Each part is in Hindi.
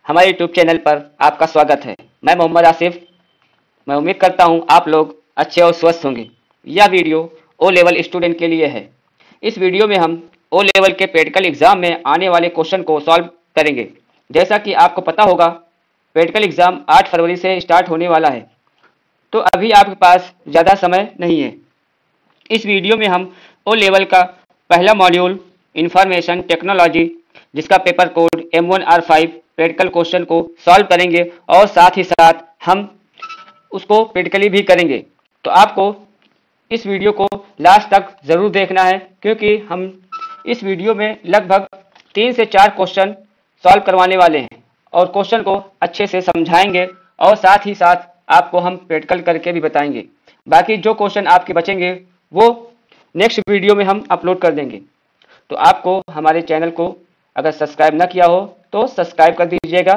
हमारे यूट्यूब चैनल पर आपका स्वागत है। मैं मोहम्मद आसिफ। मैं उम्मीद करता हूं आप लोग अच्छे और स्वस्थ होंगे। यह वीडियो ओ लेवल स्टूडेंट के लिए है। इस वीडियो में हम ओ लेवल के प्रैक्टिकल एग्जाम में आने वाले क्वेश्चन को सॉल्व करेंगे। जैसा कि आपको पता होगा, प्रैक्टिकल एग्जाम 8 फरवरी से स्टार्ट होने वाला है, तो अभी आपके पास ज़्यादा समय नहीं है। इस वीडियो में हम ओ लेवल का पहला मॉड्यूल इंफॉर्मेशन टेक्नोलॉजी, जिसका paper code M1R5 practical question को सॉल्व करेंगे और साथ ही साथ हम उसको प्रैक्टिकली भी करेंगे। तो आपको इस वीडियो को लास्ट तक ज़रूर देखना है, क्योंकि हम इस वीडियो में लगभग 3 से 4 क्वेश्चन सॉल्व करवाने वाले हैं और क्वेश्चन को अच्छे से समझाएंगे और साथ ही साथ आपको हम प्रैक्टिकल करके भी बताएंगे। बाकी जो क्वेश्चन आपके बचेंगे वो नेक्स्ट वीडियो में हम अपलोड कर देंगे। तो आपको हमारे चैनल को अगर सब्सक्राइब न किया हो तो सब्सक्राइब कर दीजिएगा।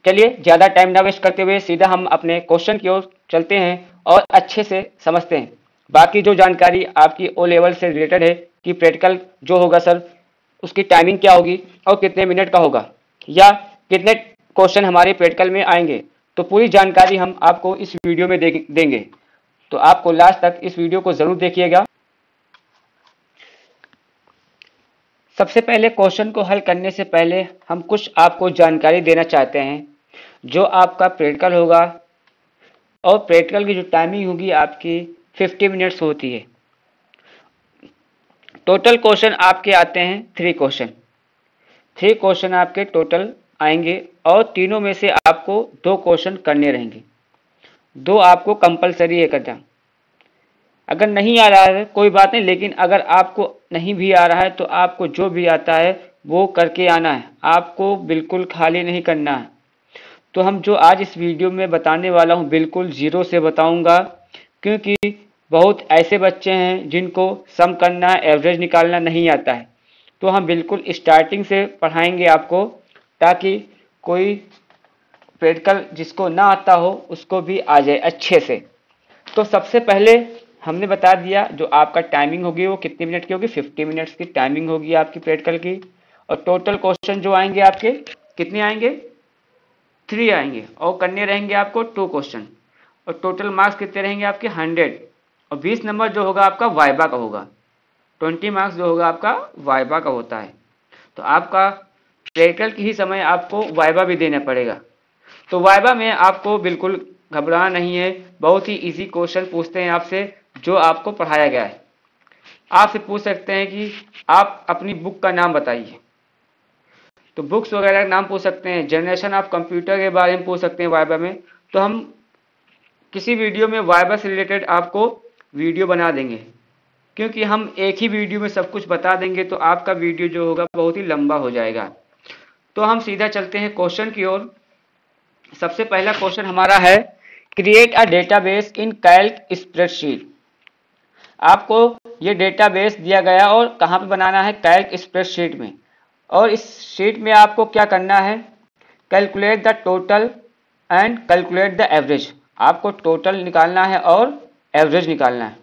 चलिए ज़्यादा टाइम ना वेस्ट करते हुए सीधा हम अपने क्वेश्चन की ओर चलते हैं और अच्छे से समझते हैं। बाकी जो जानकारी आपकी ओ लेवल से रिलेटेड है कि प्रैक्टिकल जो होगा सर, उसकी टाइमिंग क्या होगी और कितने मिनट का होगा या कितने क्वेश्चन हमारे प्रैक्टिकल में आएंगे, तो पूरी जानकारी हम आपको इस वीडियो में देंगे। तो आपको लास्ट तक इस वीडियो को ज़रूर देखिएगा। सबसे पहले क्वेश्चन को हल करने से पहले हम कुछ आपको जानकारी देना चाहते हैं। जो आपका प्रैक्टिकल होगा और प्रैक्टिकल की जो टाइमिंग होगी आपकी 50 मिनट्स होती है। टोटल क्वेश्चन आपके आते हैं 3 क्वेश्चन। 3 क्वेश्चन आपके टोटल आएंगे और तीनों में से आपको 2 क्वेश्चन करने रहेंगे। 2 आपको कंपलसरी है करना। अगर नहीं आ रहा है कोई बात नहीं, लेकिन अगर आपको नहीं भी आ रहा है तो आपको जो भी आता है वो करके आना है। आपको बिल्कुल खाली नहीं करना है। तो हम जो आज इस वीडियो में बताने वाला हूँ बिल्कुल ज़ीरो से बताऊँगा, क्योंकि बहुत ऐसे बच्चे हैं जिनको सम करना, एवरेज निकालना नहीं आता है। तो हम बिल्कुल स्टार्टिंग से पढ़ाएंगे आपको, ताकि कोई प्रैक्टिकल जिसको ना आता हो उसको भी आ जाए अच्छे से। तो सबसे पहले हमने बता दिया जो आपका टाइमिंग होगी वो कितने मिनट की होगी, 50 मिनट्स की टाइमिंग होगी आपकी प्रैक्टिकल की। और टोटल क्वेश्चन जो आएंगे आपके कितने आएंगे, 3 आएंगे और करने रहेंगे आपको 2 क्वेश्चन। और टोटल मार्क्स कितने रहेंगे आपके 100 और 20 नंबर जो होगा आपका वाइवा का होगा। 20 मार्क्स जो होगा आपका वाइवा का होता है। तो आपका प्रैक्टिकल की ही समय आपको वाइवा भी देना पड़ेगा। तो वाइवा में आपको बिल्कुल घबराना नहीं है। बहुत ही इजी क्वेश्चन पूछते हैं आपसे जो आपको पढ़ाया गया है। आपसे पूछ सकते हैं कि आप अपनी बुक का नाम बताइए, तो बुक्स वगैरह का नाम पूछ सकते हैं। जनरेशन ऑफ कंप्यूटर के बारे में पूछ सकते हैं वाइवा में। तो हम किसी वीडियो में वाइवा से रिलेटेड आपको वीडियो बना देंगे, क्योंकि हम एक ही वीडियो में सब कुछ बता देंगे तो आपका वीडियो जो होगा बहुत ही लंबा हो जाएगा। तो हम सीधा चलते हैं क्वेश्चन की ओर। सबसे पहला क्वेश्चन हमारा है, create a database in Calc spreadsheet. आपको ये डेटाबेस दिया गया और कहाँ पे बनाना है, कैल्क स्प्रेडशीट में। और इस शीट में आपको क्या करना है, calculate the total and calculate the average. आपको टोटल निकालना है और एवरेज निकालना है।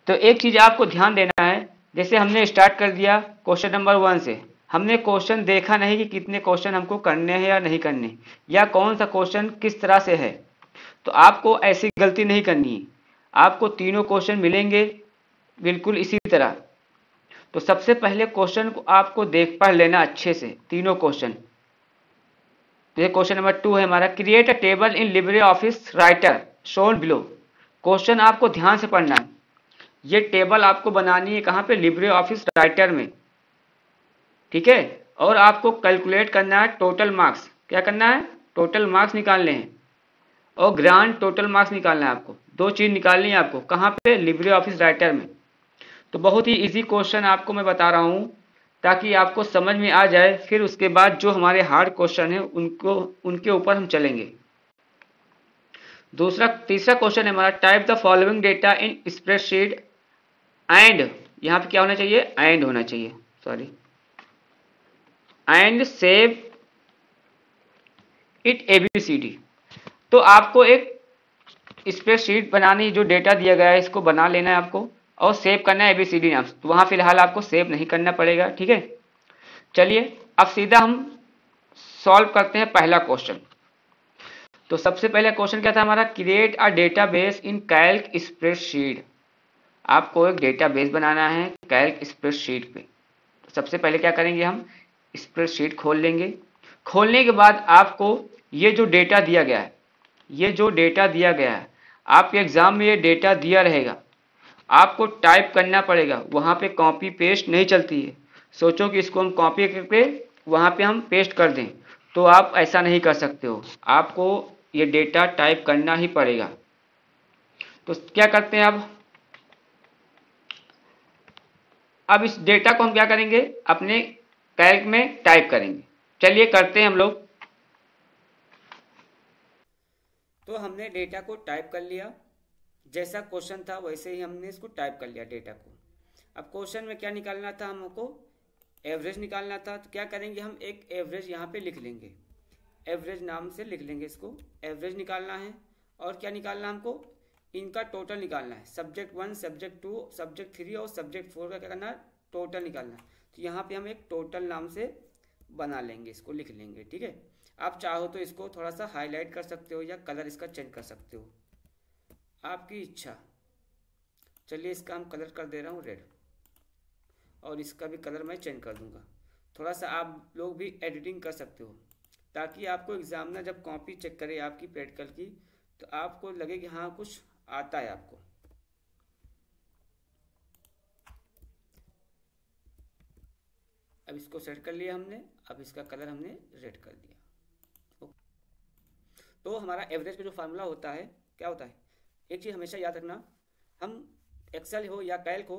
तो एक चीज़ आपको ध्यान देना है, जैसे हमने स्टार्ट कर दिया क्वेश्चन नंबर 1 से, हमने क्वेश्चन देखा नहीं कि कितने क्वेश्चन हमको करने हैं या नहीं करने, या कौन सा क्वेश्चन किस तरह से है। तो आपको ऐसी गलती नहीं करनी है। आपको तीनों क्वेश्चन मिलेंगे बिल्कुल इसी तरह। तो सबसे पहले क्वेश्चन को आपको देख पढ़ लेना अच्छे से, तीनों क्वेश्चन। तो ये क्वेश्चन नंबर 2 है हमारा, create a table in LibreOffice writer shown below. Question आपको ध्यान से पढ़ना है। ये टेबल आपको बनानी है कहाँ पे, लिब्रे ऑफिस राइटर में, ठीक है। और आपको कैलकुलेट करना है टोटल मार्क्स। क्या करना है, टोटल मार्क्स निकालने हैं और ग्रांड टोटल मार्क्स निकालना है। आपको 2 चीज़ निकालनी है आपको, कहाँ पे, लिब्रे ऑफिस राइटर में। तो बहुत ही इजी क्वेश्चन आपको मैं बता रहा हूँ ताकि आपको समझ में आ जाए। फिर उसके बाद जो हमारे हार्ड क्वेश्चन है उनके ऊपर हम चलेंगे। तीसरा क्वेश्चन है हमारा, type the following data in spreadsheet and, यहाँ पे क्या होना चाहिए, एंड होना चाहिए, sorry, and save it ABCD। तो आपको एक स्प्रेडशीट बनानी, जो डेटा दिया गया है इसको बना लेना है आपको और सेव करना है ABCD नाम से। तो वहाँ फिलहाल आपको सेव नहीं करना पड़ेगा, ठीक है। चलिए अब सीधा हम सॉल्व करते हैं पहला क्वेश्चन। तो सबसे पहले क्वेश्चन क्या था हमारा, create a database in Calc spreadsheet. आपको एक डेटाबेस बनाना है कैल्क स्प्रेडशीट पे। तो सबसे पहले क्या करेंगे, हम स्प्रेडशीट खोल लेंगे। खोलने के बाद आपको ये जो डेटा दिया गया है, ये जो डेटा दिया गया है आपके एग्जाम में ये डेटा दिया रहेगा, आपको टाइप करना पड़ेगा। वहाँ पे कॉपी पेस्ट नहीं चलती है। सोचो कि इसको हम कॉपी करके वहाँ पे हम पेस्ट कर दें, तो आप ऐसा नहीं कर सकते हो। आपको ये डेटा टाइप करना ही पड़ेगा। तो क्या करते हैं, अब इस डेटा को हम क्या करेंगे, अपने कैल्क में टाइप करेंगे। चलिए करते हैं हम लोग। तो हमने डेटा को टाइप कर लिया, जैसा क्वेश्चन था वैसे ही हमने इसको टाइप कर लिया डेटा को। अब क्वेश्चन में क्या निकालना था, हमको एवरेज निकालना था। तो क्या करेंगे, हम एक एवरेज यहाँ पे लिख लेंगे, एवरेज नाम से लिख लेंगे इसको। एवरेज निकालना है और क्या निकालना है हमको, इनका टोटल निकालना है। सब्जेक्ट 1, सब्जेक्ट 2, सब्जेक्ट 3 और सब्जेक्ट 4 का क्या करना है, टोटल निकालना है। तो यहाँ पे हम एक टोटल नाम से बना लेंगे, इसको लिख लेंगे। ठीक है, आप चाहो तो इसको थोड़ा सा हाईलाइट कर सकते हो या कलर इसका चेंज कर सकते हो, आपकी इच्छा। चलिए इसका हम कलर कर दे रहा हूँ रेड, और इसका भी कलर मैं चेंज कर दूंगा। थोड़ा सा आप लोग भी एडिटिंग कर सकते हो, ताकि आपको एग्जामिनर जब कॉपी चेक करे आपकी प्रैक्टिकल की, तो आपको लगे कि हाँ कुछ आता है आपको। अब इसको सेट कर लिया हमने, अब इसका कलर हमने रेड कर दिया। तो हमारा एवरेज का जो फार्मूला होता है क्या होता है, एक चीज़ हमेशा याद रखना, हम एक्सेल हो या कैल्क हो,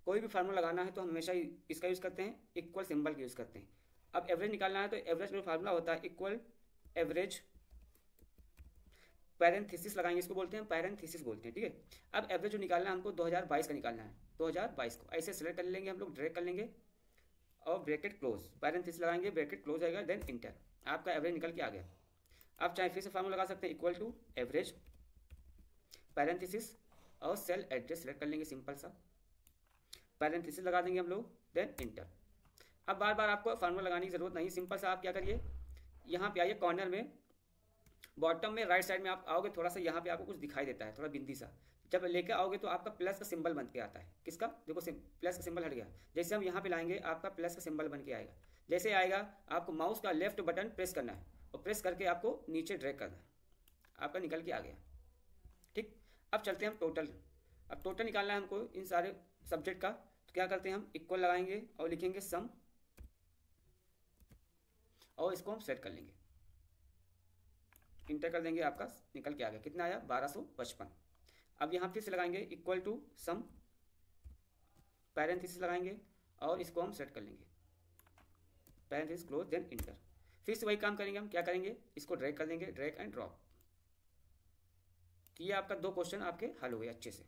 कोई भी फार्मूला लगाना है तो हम हमेशा इसका यूज़ करते हैं, इक्वल सिंबल का यूज़ करते हैं। अब एवरेज निकालना है तो एवरेज में फार्मूला होता है इक्वल एवरेज, पैरेंथेसिस लगाएंगे, इसको बोलते हैं पैरेंथेसिस बोलते हैं। ठीक है, अब एवरेज जो निकालना है हमको 2022 का निकालना है। 2022 को ऐसे सिलेक्ट कर लेंगे हम लोग, ड्रैग कर लेंगे और ब्रैकेट क्लोज, पैरेंथेसिस लगाएंगे, ब्रैकेट क्लोज आएगा, देन इंटर। आपका एवरेज निकल के आ गया। आप चाहे फिर से फार्मूला लगा सकते हैं, इक्वल टू एवरेज पैरेंथेसिस और सेल एड्रेस सेलेक्ट कर लेंगे, सिंपल सा पैरेंथेसिस लगा देंगे हम लोग, देन इंटर। अब बार बार आपको फार्मूला लगाने की जरूरत नहीं, सिंपल सा आप क्या करिए, यहाँ पे आइए कॉर्नर में, बॉटम में राइट साइड में आप आओगे, थोड़ा सा यहाँ पे आपको कुछ दिखाई देता है, थोड़ा बिंदी सा। जब लेके आओगे तो आपका प्लस का सिंबल बन के आता है। किसका, देखो प्लस का सिंबल हट गया। जैसे हम यहाँ पे लाएंगे आपका प्लस का सिंबल बन के आएगा। जैसे आएगा आपको माउस का लेफ्ट बटन प्रेस करना है और प्रेस करके आपको नीचे ड्रैग करना है, आपका निकल के आ गया। ठीक, अब चलते हैं हम टोटल। अब टोटल निकालना है हमको इन सारे सब्जेक्ट का। तो क्या करते हैं, हम इक्वल लगाएंगे और लिखेंगे सम, और इसको हम सेट कर लेंगे, इंटर कर देंगे, आपका निकल के आ गया। कितना आया, 1255। अब यहाँ फिर से लगाएंगे इक्वल टू सम, पैरेंथेसिस लगाएंगे और इसको हम सेट कर लेंगे, पैरेंथेसिस क्लोज, देन इंटर। फिर से वही काम करेंगे, हम क्या करेंगे, इसको ड्रैग कर देंगे, ड्रैग एंड ड्रॉप। तो ये आपका 2 क्वेश्चन आपके हल हो गए अच्छे से,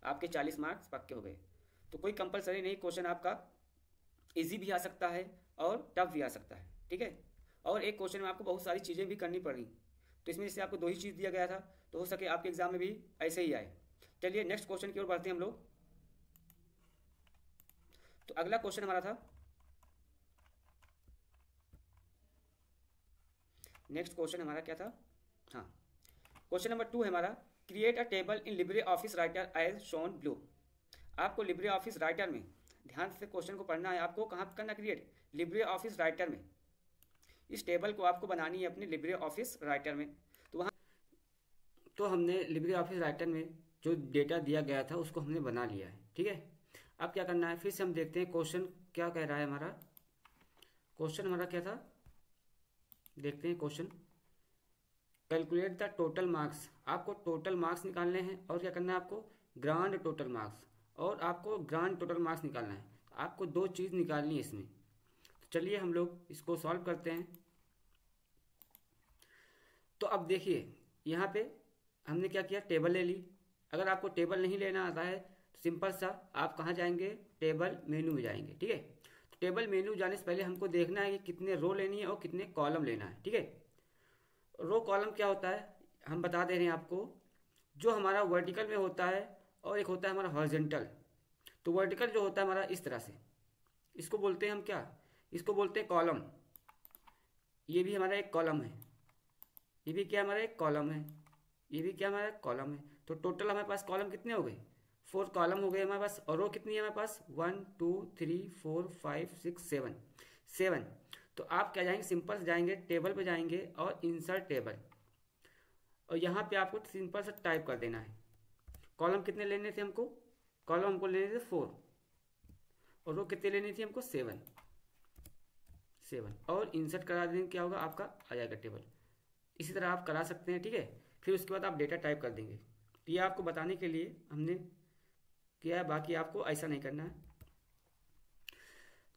आपके 40 मार्क्स पक्के हो गए। तो कोई कंपलसरी नहीं, क्वेश्चन आपका इजी भी आ सकता है और टफ भी आ सकता है। ठीक है, और एक क्वेश्चन में आपको बहुत सारी चीज़ें भी करनी पड़ी, तो इसमें जैसे आपको 2 ही चीज़ दिया गया था, तो हो सके आपके एग्जाम में भी ऐसे ही आए। चलिए नेक्स्ट क्वेश्चन की ओर बढ़ते हैं हम लोग। तो अगला क्वेश्चन हमारा था, नेक्स्ट क्वेश्चन हमारा क्या था, हाँ क्वेश्चन नंबर 2 है हमारा, create a table in LibreOffice Writer as shown blue. आपको लिब्रे ऑफिस राइटर में, ध्यान से क्वेश्चन को पढ़ना है, आपको कहाँ करना क्रिएट, लिब्रे ऑफिस राइटर में। इस टेबल को आपको बनानी है अपने लिब्रे ऑफिस राइटर में। तो वहाँ तो हमने लिब्रे ऑफिस राइटर में जो डेटा दिया गया था उसको हमने बना लिया है। ठीक है, अब क्या करना है, फिर से हम देखते हैं क्वेश्चन क्या कह रहा है हमारा। क्वेश्चन हमारा क्या था, देखते हैं question. Calculate the total marks, आपको टोटल मार्क्स निकालने हैं और क्या करना है आपको, ग्रांड टोटल मार्क्स, और आपको ग्रांड टोटल मार्क्स निकालना है। आपको 2 चीज़ निकालनी है इसमें। तो चलिए हम लोग इसको सॉल्व करते हैं। तो अब देखिए यहाँ पे हमने क्या किया, टेबल ले ली। अगर आपको टेबल नहीं लेना आता है तो सिंपल सा आप कहाँ जाएंगे, टेबल मेनू में जाएंगे। ठीक है, तो टेबल मेनू जाने से पहले हमको देखना है कि कितने रो लेनी है और कितने कॉलम लेना है। ठीक है, रो कॉलम क्या होता है हम बता दे रहे हैं आपको, जो हमारा वर्टिकल में होता है और एक होता है हमारा हॉरिजॉन्टल। तो वर्टिकल जो होता है हमारा इस तरह से, इसको बोलते हैं हम क्या, इसको बोलते हैं कॉलम। ये भी हमारा एक कॉलम है, ये भी क्या हमारा एक कॉलम है, ये भी क्या हमारा कॉलम है। तो टोटल हमारे पास कॉलम कितने हो गए, 4 कॉलम हो गए हमारे पास। और रो कितनी है हमारे पास, 1 2 3 4 5 6 7 7। तो आप क्या जाएंगे, सिंपल से जाएंगे, टेबल पे जाएंगे और इंसर्ट टेबल, और यहाँ पे आपको सिंपल से टाइप कर देना है। कॉलम कितने लेने थे हमको, कॉलम हमको लेने थे 4, और रो कितने लेनी थी हमको 7 7, और इंसर्ट करा देंगे, क्या होगा आपका आ जाएगा टेबल। इसी तरह आप करा सकते हैं, ठीक है। फिर उसके बाद आप डेटा टाइप कर देंगे। तो ये आपको बताने के लिए हमने किया है, बाकी आपको ऐसा नहीं करना है।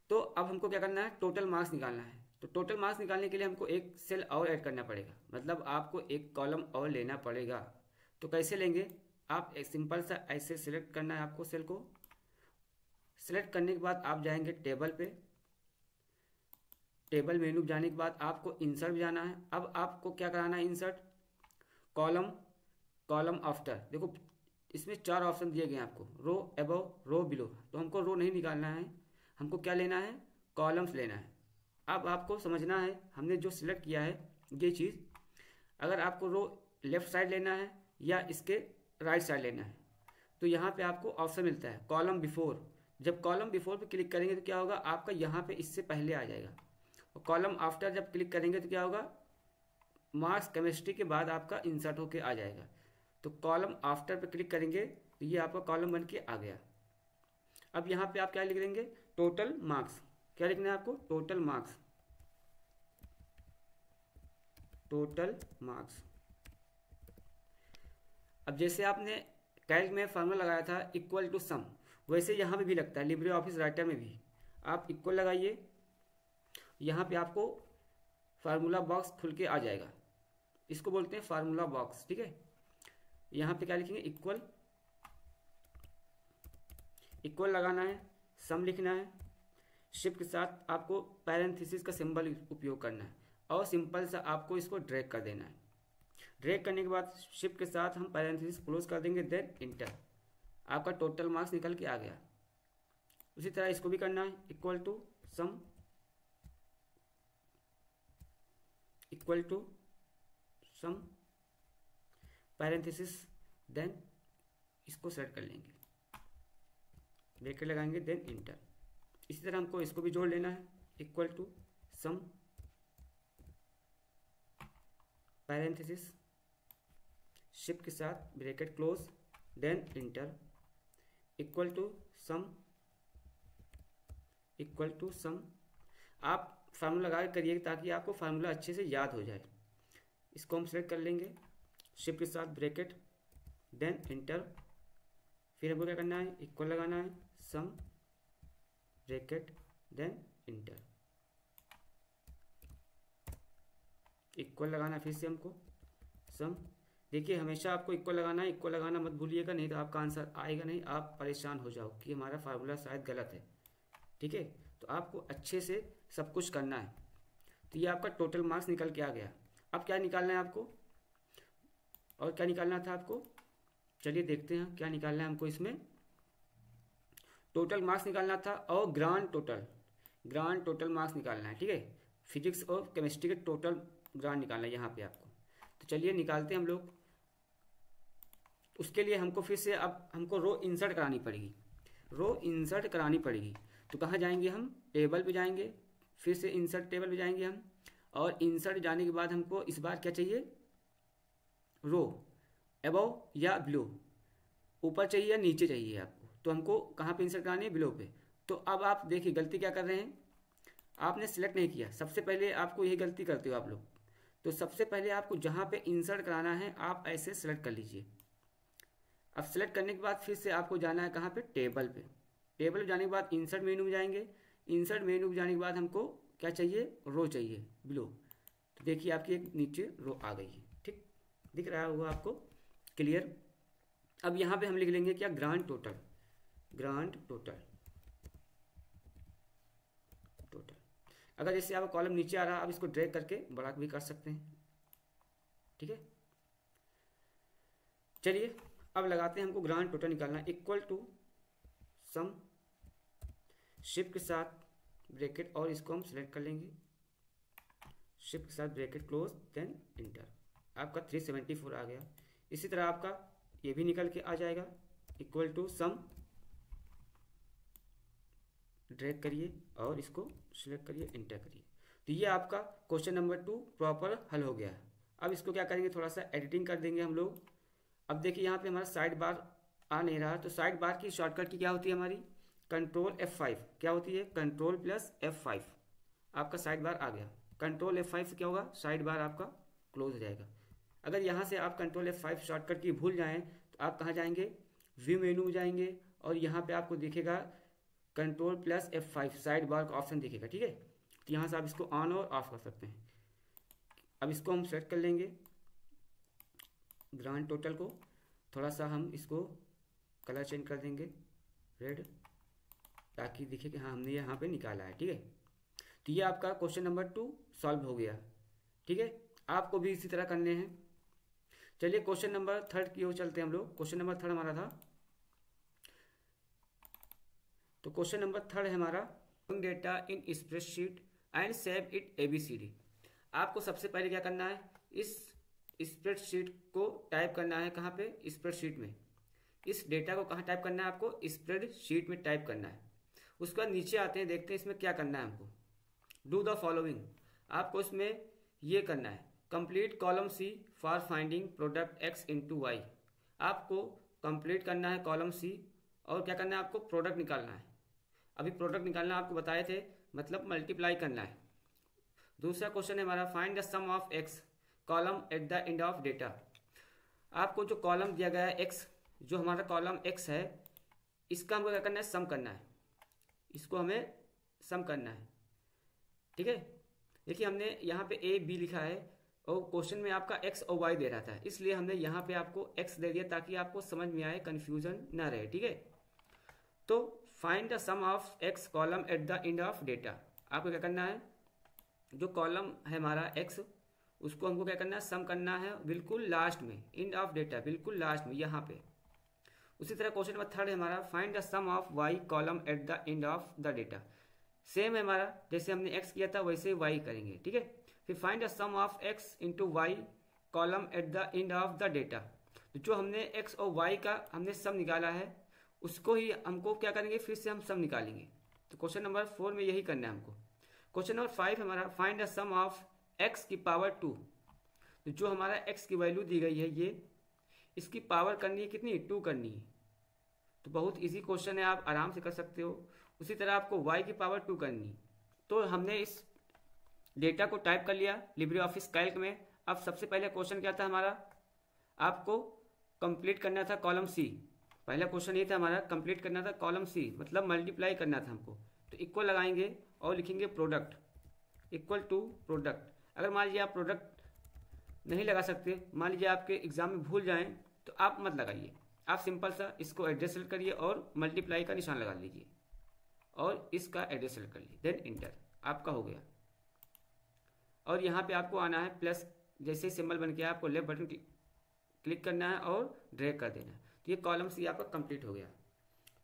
तो अब हमको क्या करना है, टोटल मार्क्स निकालना है। तो टोटल मार्क्स निकालने के लिए हमको एक सेल और ऐड करना पड़ेगा, मतलब आपको एक कॉलम और लेना पड़ेगा। तो कैसे लेंगे, आप एक सिंपल सा ऐसे सिलेक्ट करना है आपको, सेल को सिलेक्ट करने के बाद आप जाएंगे टेबल पे, टेबल मेनू जाने के बाद आपको इंसर्ट जाना है। अब आपको क्या कराना है, इंसर्ट कॉलम, कॉलम आफ्टर। देखो इसमें 4 ऑप्शन दिए गए हैं आपको, रो अबव, रो बिलो। तो हमको रो नहीं निकालना है, हमको क्या लेना है, कॉलम्स लेना है। अब आपको समझना है हमने जो सिलेक्ट किया है ये चीज़, अगर आपको रो लेफ्ट साइड लेना है या इसके राइट साइड लेना है, तो यहाँ पे आपको ऑप्शन मिलता है कॉलम बिफोर। जब कॉलम बिफोर पे क्लिक करेंगे तो क्या होगा, आपका यहाँ पे इससे पहले आ जाएगा। और कॉलम आफ्टर जब क्लिक करेंगे तो क्या होगा, मार्क्स केमिस्ट्री के बाद आपका इंसर्ट होके आ जाएगा। तो कॉलम आफ्टर पे क्लिक करेंगे तो ये आपका कॉलम बन के आ गया। अब यहाँ पे आप क्या लिख देंगे, टोटल मार्क्स। क्या लिखना है आपको, टोटल मार्क्स, टोटल मार्क्स। अब जैसे आपने कैल्क में फार्मूला लगाया था इक्वल टू सम, वैसे यहाँ पे भी लगता है, लिब्रे ऑफिस राइटर में भी आप इक्वल लगाइए, यहाँ पे आपको फार्मूला बॉक्स खुल के आ जाएगा। इसको बोलते हैं फार्मूला बॉक्स, ठीक है। यहाँ पे क्या लिखेंगे, इक्वल, इक्वल लगाना है, सम लिखना है, शिफ्ट के साथ आपको पैरेंथेसिस का सिंबल उपयोग करना है, और सिंपल सा आपको इसको ड्रैग कर देना है। ड्रैग करने के बाद शिफ्ट के साथ हम पैरेंथेसिस क्लोज कर देंगे, देन इंटर। आपका टोटल मार्क्स निकल के आ गया। उसी तरह इसको भी करना है, equal to sum, equal to sum parenthesis, then इसको सेलेक्ट कर लेंगे, ब्रैकेट लगाएंगे, देन इंटर। इसी तरह हमको इसको भी जोड़ लेना है, equal to sum parenthesis, shift के साथ bracket close, then enter, equal to sum, equal to sum. आप फार्मूला लगा करिए ताकि आपको फार्मूला अच्छे से याद हो जाए। इसको हम सेलेक्ट कर लेंगे, शिफ्ट के साथ ब्रैकेट, देन इंटर। फिर हमको क्या करना है, इक्वल लगाना है, sum bracket, then enter, equal लगाना है फिर से हमको, सम। देखिए हमेशा आपको इक्वल लगाना है, इक्वल लगाना मत भूलिएगा, नहीं तो आपका आंसर आएगा नहीं, आप परेशान हो जाओ कि हमारा फार्मूला शायद गलत है, ठीक है। तो आपको अच्छे से सब कुछ करना है। तो ये आपका टोटल मार्क्स निकल के आ गया। अब क्या निकालना है आपको, और क्या निकालना था आपको, चलिए देखते हैं क्या निकालना है हमको। इसमें टोटल मार्क्स निकालना था और grand total, grand total marks निकालना है, ठीक है। फिजिक्स और केमिस्ट्री के टोटल ग्रांड निकालना है यहाँ पे आपको। तो चलिए निकालते हैं हम लोग। उसके लिए हमको फिर से अब हमको रो इंसर्ट करानी पड़ेगी, रो इंसर्ट करानी पड़ेगी। तो कहाँ जाएंगे हम, टेबल पे जाएंगे, फिर से इंसर्ट टेबल पे जाएंगे हम, और इंसर्ट जाने के बाद हमको इस बार क्या चाहिए, रो अबव या बिलो, ऊपर चाहिए या नीचे चाहिए आपको। तो हमको कहाँ पे इंसर्ट करानी है, बिलो पे। तो अब आप देखिए गलती क्या कर रहे हैं, आपने सिलेक्ट नहीं किया। सबसे पहले आपको यही गलती करते हो आप लोग। तो सबसे पहले आपको जहाँ पे इंसर्ट कराना है आप ऐसे सेलेक्ट कर लीजिए। अब सेलेक्ट करने के बाद फिर से आपको जाना है कहाँ पे, टेबल पे। टेबल पे जाने के बाद इंसर्ट मेनू में जाएंगे, इंसर्ट मेनू में जाने के बाद हमको क्या चाहिए, रो चाहिए, बिलो। तो देखिए आपकी एक नीचे रो आ गई है, ठीक दिख रहा होगा आपको, क्लियर। अब यहाँ पे हम लिख लेंगे क्या, grand total, grand total, total. अगर जैसे आपका कॉलम नीचे आ रहा है, आप इसको ड्रैग करके बड़ा भी कर सकते हैं, ठीक है। चलिए अब लगाते हैं, हमको ग्रांड टोटल निकालना है, इक्वल टू सम, शिफ्ट के साथ ब्रैकेट, और इसको हम सिलेक्ट कर लेंगे, शिफ्ट के साथ ब्रैकेट क्लोज देन इंटर, आपका 374 आ गया। इसी तरह आपका ये भी निकल के आ जाएगा, इक्वल टू सम, ड्रैग करिए और इसको सिलेक्ट करिए, इंटर करिए। तो ये आपका क्वेश्चन नंबर 2 प्रॉपर हल हो गया है। अब इसको क्या करेंगे, थोड़ा सा एडिटिंग कर देंगे हम लोग। अब देखिए यहाँ पे हमारा साइड बार आ नहीं रहा, तो साइड बार की शॉर्टकट की क्या होती है हमारी, कंट्रोल F5। क्या होती है, कंट्रोल प्लस F5। आपका साइड बार आ गया, कंट्रोल F5 से क्या होगा, साइड बार आपका क्लोज हो जाएगा। अगर यहाँ से आप कंट्रोल F5 शॉर्टकट की भूल जाएं तो आप कहाँ जाएंगे, व्यू मेनू में जाएंगे और यहाँ पे आपको दिखेगा control plus F5 side bar का ऑप्शन दिखेगा, ठीक है। तो यहाँ से आप इसको ऑन और ऑफ कर सकते हैं। अब इसको हम सेलेक्ट कर लेंगे, ग्रांड टोटल को थोड़ा सा हम इसको कलर चेंज कर देंगे रेड, ताकि दिखे कि हाँ हमने यहाँ पे निकाला है, ठीक है। तो ये आपका क्वेश्चन नंबर 2 सॉल्व हो गया, ठीक है। आपको भी इसी तरह करने हैं। चलिए क्वेश्चन नंबर 3 की ओर चलते हैं हम लोग। क्वेश्चन नंबर 3 हमारा था, तो क्वेश्चन नंबर 3 है हमारा, data in spreadsheet and save it ABCD। आपको सबसे पहले क्या करना है, इस स्प्रेडशीट को टाइप करना है, कहाँ पे, स्प्रेडशीट में। इस डेटा को कहाँ टाइप करना है, आपको स्प्रेडशीट में टाइप करना है। उसके बाद नीचे आते हैं, देखते हैं इसमें क्या करना है हमको। डू द फॉलोइंग, आपको इसमें ये करना है, complete column C for finding product X into Y. आपको कंप्लीट करना है कॉलम C और क्या करना है, आपको प्रोडक्ट निकालना है। अभी प्रोडक्ट निकालना आपको बताए थे, मतलब मल्टीप्लाई करना है। दूसरा क्वेश्चन है हमारा, find the sum of X column at the end of data. आपको जो कॉलम दिया गया है X, जो हमारा कॉलम X है, इसका हमको क्या करना है, सम करना है। इसको हमें सम करना है, ठीक है। देखिए हमने यहाँ पे A B लिखा है और क्वेश्चन में आपका X और Y दे रहा था, इसलिए हमने यहाँ पे आपको X दे दिया ताकि आपको समझ में आए, कंफ्यूजन ना रहे, ठीक है। तो find the sum of X column at the end of data. आपको क्या करना है, जो कॉलम है हमारा X, उसको हमको क्या करना है, सम करना है बिल्कुल लास्ट में, एंड ऑफ डेटा बिल्कुल लास्ट में यहाँ पे। उसी तरह क्वेश्चन नंबर 3 है हमारा, find the sum of Y column at the end of the data. Same है हमारा, जैसे हमने X किया था वैसे Y करेंगे, ठीक है। फिर find the sum of X into Y column at the end of the data. तो जो हमने X और Y का हमने सम निकाला है, उसको ही हमको क्या करेंगे, फिर से हम सम निकालेंगे। तो क्वेश्चन नंबर 4 में यही करना है हमको। क्वेश्चन नंबर 5 हमारा, find the sum of X की पावर 2। तो जो हमारा X की वैल्यू दी गई है, ये इसकी पावर करनी है कितनी, 2 करनी है। तो बहुत इजी क्वेश्चन है, आप आराम से कर सकते हो। उसी तरह आपको Y की पावर 2 करनी। तो हमने इस डेटा को टाइप कर लिया लिब्रे ऑफिस कैल्क में। अब सबसे पहले क्वेश्चन क्या था हमारा, आपको कंप्लीट करना था कॉलम C। पहला क्वेश्चन ये था हमारा, कंप्लीट करना था कॉलम C, मतलब मल्टीप्लाई करना था हमको। तो इक्वल लगाएंगे और लिखेंगे प्रोडक्ट, इक्वल टू प्रोडक्ट। अगर मान लीजिए आप प्रोडक्ट नहीं लगा सकते, मान लीजिए आपके एग्जाम में भूल जाएं, तो आप मत लगाइए। आप सिंपल सा इसको एड्रेस सेलेक्ट करिए और मल्टीप्लाई का निशान लगा लीजिए और इसका एड्रेस सेलेक्ट कर लीजिए, देन इंटर, आपका हो गया। और यहाँ पे आपको आना है प्लस, जैसे सिंबल बन गया आपको लेफ्ट बटन क्लिक करना है और ड्रैग कर देना है। तो ये कॉलम C आपका कंप्लीट हो गया।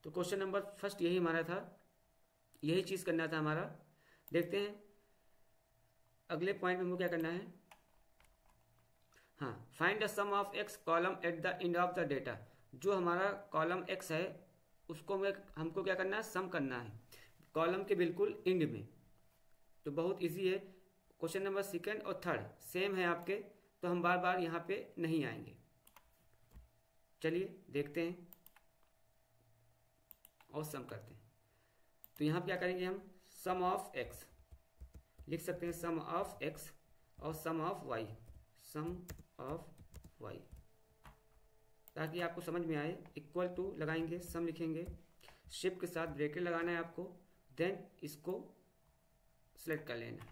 तो क्वेश्चन नंबर 1 यही हमारा था, यही चीज़ करना था हमारा। देखते हैं अगले पॉइंट में हमको क्या करना है। हाँ, find the sum of X column at the end of the data. जो हमारा कॉलम X है उसको हमको क्या करना है, सम करना है कॉलम के बिल्कुल एंड में। तो बहुत इजी है। क्वेश्चन नंबर 2 और 3 सेम है आपके, तो हम बार बार यहाँ पे नहीं आएंगे। चलिए देखते हैं और सम करते हैं। तो यहाँ पे क्या करेंगे हम, सम ऑफ X लिख सकते हैं, सम ऑफ X और sum of Y, sum of Y, ताकि आपको समझ में आए। इक्वल टू लगाएंगे, सम लिखेंगे, शिफ्ट के साथ ब्रैकेट लगाना है आपको, देन इसको सिलेक्ट कर लेना,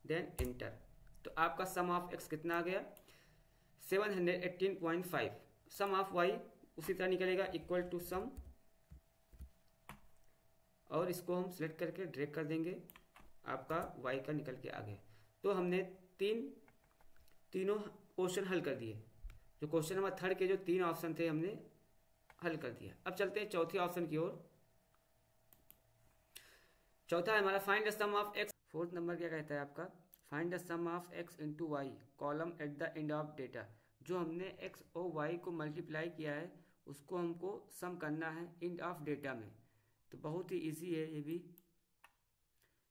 देन इंटर। तो आपका सम ऑफ X कितना आ गया, 718.5। सम ऑफ Y उसी तरह निकलेगा, इक्वल टू सम, और इसको हम सिलेक्ट करके ड्रैग कर देंगे, आपका Y का निकल के आ गया। तो हमने तीनों क्वेश्चन हल कर दिए। जो क्वेश्चन नंबर 3 के जो 3 ऑप्शन थे हमने हल कर दिया। अब चलते हैं चौथे ऑप्शन की ओर। चौथा है हमारा, find the sum of X। 4th number क्या कहता है आपका, find the sum of x into Y column at the end of data. जो हमने x और y को मल्टीप्लाई किया है उसको हमको सम करना है एंड ऑफ डेटा में। तो बहुत ही इजी है ये भी,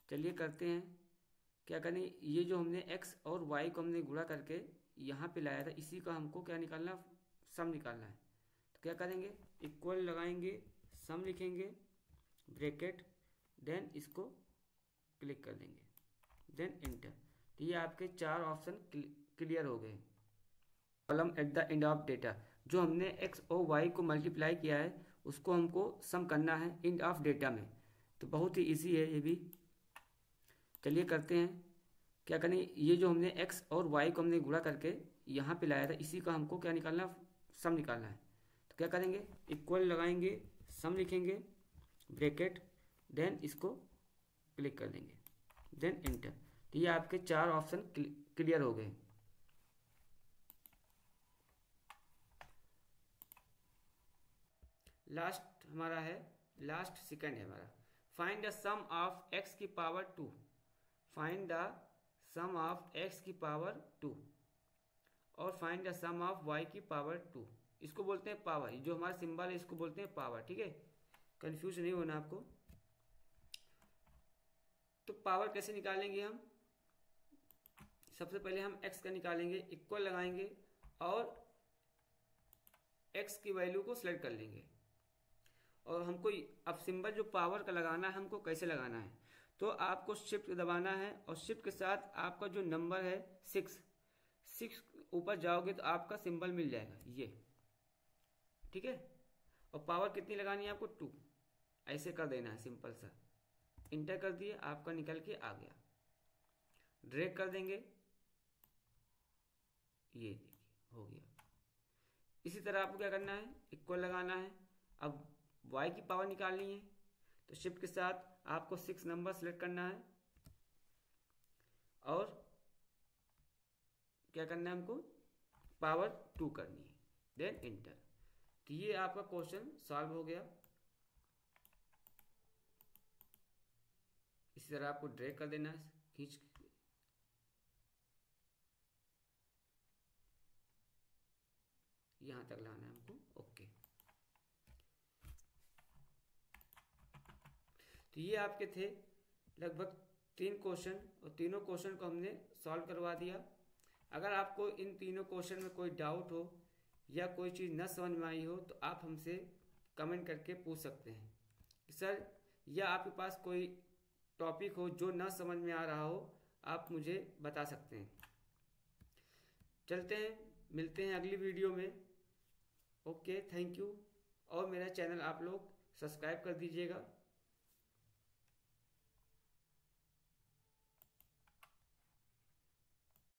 चलिए करते हैं। क्या करें, ये जो हमने x और y को हमने गुणा करके यहाँ पे लाया था, इसी का हमको क्या निकालना, सम निकालना है। तो क्या करेंगे, इक्वल लगाएंगे, सम लिखेंगे, ब्रैकेट, देन इसको क्लिक कर देंगे, देन इंटर। तो ये आपके 4 ऑप्शन क्लियर हो गए। Column at the end of data, जो हमने x और y को मल्टीप्लाई किया है उसको हमको सम करना है एंड ऑफ डेटा में। तो बहुत ही इजी है ये भी, चलिए करते हैं। क्या करें, ये जो हमने x और y को हमने गुणा करके यहाँ पे लाया था, इसी का हमको क्या निकालना, सम निकालना है। तो क्या करेंगे, इक्वल लगाएंगे, सम लिखेंगे, ब्रैकेट, देन इसको क्लिक कर देंगे, देन इंटर। तो ये आपके 4 ऑप्शन क्लियर हो गए। लास्ट हमारा है, लास्ट सेकंड है हमारा, find the sum of x की power 2। Find the sum of x की पावर 2 और find the sum of y की पावर 2। इसको बोलते हैं पावर, जो हमारा सिंबल है इसको बोलते हैं पावर, ठीक है, कंफ्यूज नहीं होना आपको। तो पावर कैसे निकालेंगे हम, सबसे पहले हम x का निकालेंगे, इक्वल लगाएंगे और x की वैल्यू को सिलेक्ट कर लेंगे। और हमको अब सिंबल जो पावर का लगाना है, हमको कैसे लगाना है, तो आपको शिफ्ट दबाना है और शिफ्ट के साथ आपका जो नंबर है 6 ऊपर जाओगे तो आपका सिंबल मिल जाएगा ये, ठीक है। और पावर कितनी लगानी है आपको, 2, ऐसे कर देना है सिंपल सा। इंटर कर दिए, आपका निकल के आ गया, ड्रैग कर देंगे, ये देखिए हो गया। इसी तरह आपको क्या करना है, इक्वल लगाना है। अब y की पावर निकालनी है तो शिफ्ट के साथ आपको 6 नंबर सेलेक्ट करना है और क्या करना है, हमको पावर 2 करनी है, देन इंटर। तो ये आपका क्वेश्चन सॉल्व हो गया। इसी तरह आपको ड्रैग कर देना है, खींच, यहां तक लाना है हमको, ओके। तो ये आपके थे लगभग 3 क्वेश्चन और तीनों क्वेश्चन को हमने सॉल्व करवा दिया। अगर आपको इन तीनों क्वेश्चन में कोई डाउट हो या कोई चीज़ न समझ में आई हो तो आप हमसे कमेंट करके पूछ सकते हैं कि सर, या आपके पास कोई टॉपिक हो जो न समझ में आ रहा हो, आप मुझे बता सकते हैं। चलते हैं, मिलते हैं अगली वीडियो में। Okay, thank you. और मेरा चैनल आप लोग सब्सक्राइब कर दीजिएगा।